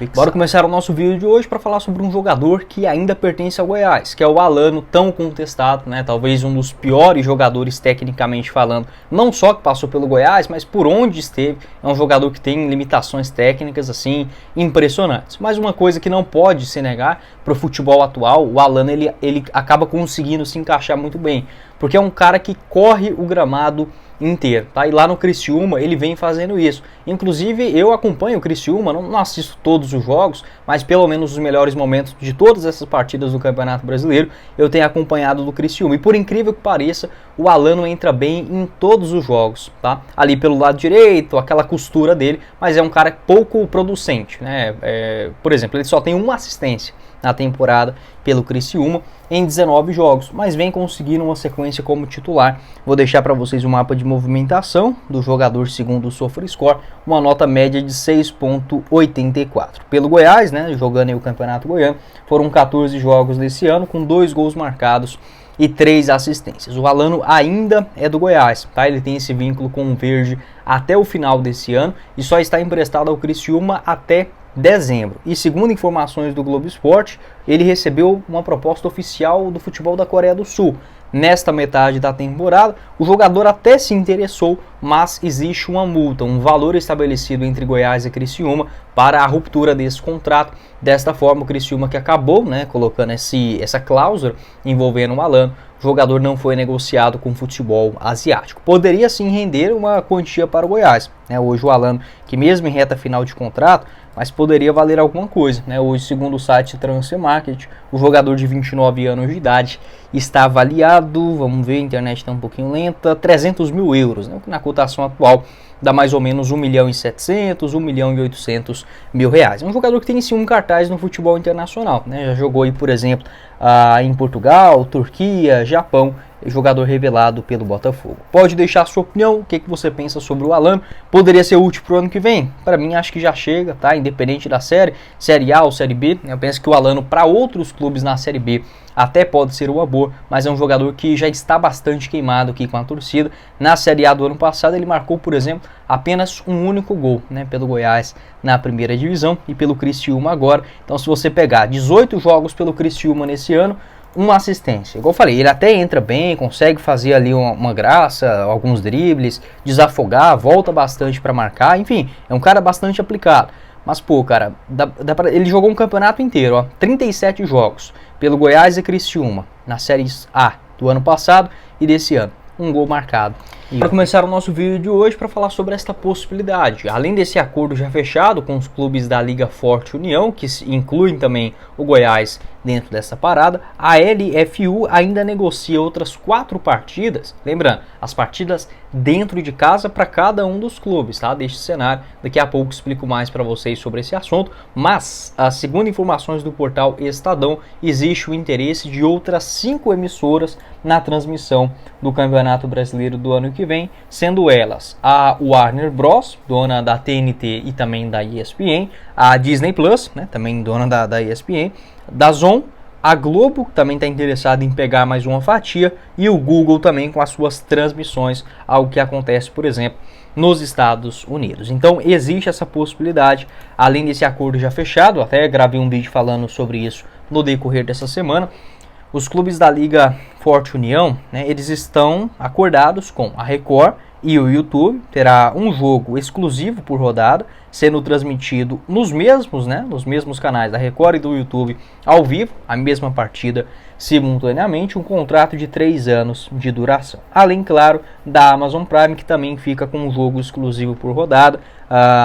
Bora começar o nosso vídeo de hoje para falar sobre um jogador que ainda pertence ao Goiás, que é o Alano, tão contestado, né? Talvez um dos piores jogadores tecnicamente falando, não só que passou pelo Goiás, mas por onde esteve. É um jogador que tem limitações técnicas assim impressionantes. Mas uma coisa que não pode se negar para o futebol atual, o Alano ele acaba conseguindo se encaixar muito bem, porque é um cara que corre o gramado inteiro, tá? E lá no Criciúma ele vem fazendo isso. Inclusive eu acompanho o Criciúma, não assisto todos os jogos, mas pelo menos os melhores momentos de todas essas partidas do Campeonato Brasileiro eu tenho acompanhado do Criciúma. E por incrível que pareça, o Alano entra bem em todos os jogos, tá? Ali pelo lado direito, aquela costura dele, mas é um cara pouco producente, né? Por exemplo, ele só tem uma assistência na temporada pelo Criciúma em 19 jogos, mas vem conseguindo uma sequência como titular. Vou deixar para vocês o mapa de movimentação do jogador segundo o SofaScore, uma nota média de 6.84. Pelo Goiás, né, jogando aí o Campeonato Goiano, foram 14 jogos nesse ano, com 2 gols marcados e 3 assistências. O Alano ainda é do Goiás, tá? Ele tem esse vínculo com o Verde até o final desse ano e só está emprestado ao Criciúma até dezembro. E segundo informações do Globo Esporte, ele recebeu uma proposta oficial do futebol da Coreia do Sul. Nesta metade da temporada, o jogador até se interessou, mas existe uma multa, um valor estabelecido entre Goiás e Criciúma para a ruptura desse contrato. Desta forma, o Criciúma, que acabou, né, colocando essa cláusula envolvendo o Alano, o jogador não foi negociado com o futebol asiático. Poderia sim render uma quantia para o Goiás, né? Hoje o Alano, que mesmo em reta final de contrato, mas poderia valer alguma coisa, né? Hoje, segundo o site Transfer Market, o jogador de 29 anos de idade está avaliado, vamos ver, a internet está um pouquinho lenta, 300 mil euros, né? Na cotação atual dá mais ou menos 1.700.000, 1.800.000 reais. É um jogador que tem sim um cartaz no futebol internacional, né? Já jogou aí, por exemplo, em Portugal, Turquia, Japão, jogador revelado pelo Botafogo. Pode deixar a sua opinião, o que você pensa sobre o Alano. Poderia ser útil para o ano que vem? Para mim acho que já chega, tá? Independente da Série A ou Série B, eu penso que o Alano para outros clubes na Série B até pode ser uma boa, mas é um jogador que já está bastante queimado aqui com a torcida. Na Série A do ano passado ele marcou, por exemplo, apenas um único gol, né, pelo Goiás na primeira divisão e pelo Criciúma agora. Então se você pegar 18 jogos pelo Criciúma nesse ano, uma assistência. Igual eu falei, ele até entra bem, consegue fazer ali uma graça, alguns dribles, desafogar, volta bastante para marcar, enfim, é um cara bastante aplicado. Mas, pô, cara, ele jogou um campeonato inteiro, ó, 37 jogos pelo Goiás e Criciúma, na Série A do ano passado e desse ano. Um gol marcado. E para começar o nosso vídeo de hoje, para falar sobre esta possibilidade. Além desse acordo já fechado com os clubes da Liga Forte União, que incluem também o Goiás dentro dessa parada, a LFU ainda negocia outras 4 partidas. Lembrando, as partidas dentro de casa para cada um dos clubes, tá? Deste cenário. Daqui a pouco explico mais para vocês sobre esse assunto. Mas, segundo informações do portal Estadão, existe o interesse de outras 5 emissoras na transmissão do Campeonato Brasileiro do ano que vem, sendo elas a Warner Bros, dona da TNT e também da ESPN, a Disney Plus, né, também dona da ESPN, da DAZN, a Globo, que também está interessada em pegar mais uma fatia, e o Google também com as suas transmissões, algo que acontece, por exemplo, nos Estados Unidos. Então existe essa possibilidade, além desse acordo já fechado, até gravei um vídeo falando sobre isso no decorrer dessa semana. Os clubes da Liga Forte União, né, eles estão acordados com a Record e o YouTube. Terá um jogo exclusivo por rodada, sendo transmitido nos mesmos canais da Record e do YouTube ao vivo, a mesma partida simultaneamente, um contrato de 3 anos de duração. Além, claro, da Amazon Prime, que também fica com um jogo exclusivo por rodada,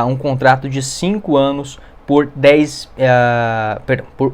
um contrato de 5 anos por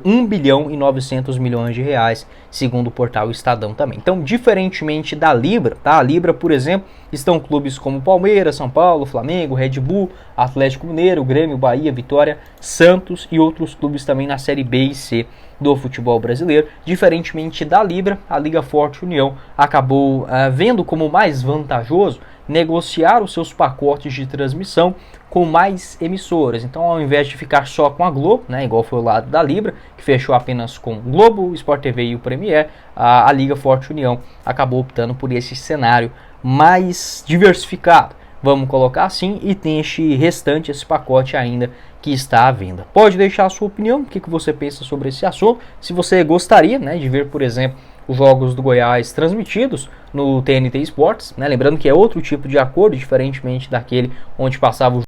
1 bilhão e 900 milhões de reais, segundo o portal Estadão também. Então, diferentemente da Libra, tá? A Libra, por exemplo, estão clubes como Palmeiras, São Paulo, Flamengo, Red Bull, Atlético Mineiro, Grêmio, Bahia, Vitória, Santos e outros clubes também na Série B e C do futebol brasileiro. Diferentemente da Libra, a Liga Forte União acabou vendo como mais vantajoso negociar os seus pacotes de transmissão com mais emissoras. Então, ao invés de ficar só com a Globo, né, igual foi o lado da Libra, que fechou apenas com Globo, Sport TV e o Premier, a Liga Forte União acabou optando por esse cenário mais diversificado. vamos colocar assim, e tem este restante, esse pacote ainda que está à venda. Pode deixar a sua opinião, o que você pensa sobre esse assunto, se você gostaria, né, de ver, por exemplo, os jogos do Goiás transmitidos no TNT Sports, né, lembrando que é outro tipo de acordo, diferentemente daquele onde passava o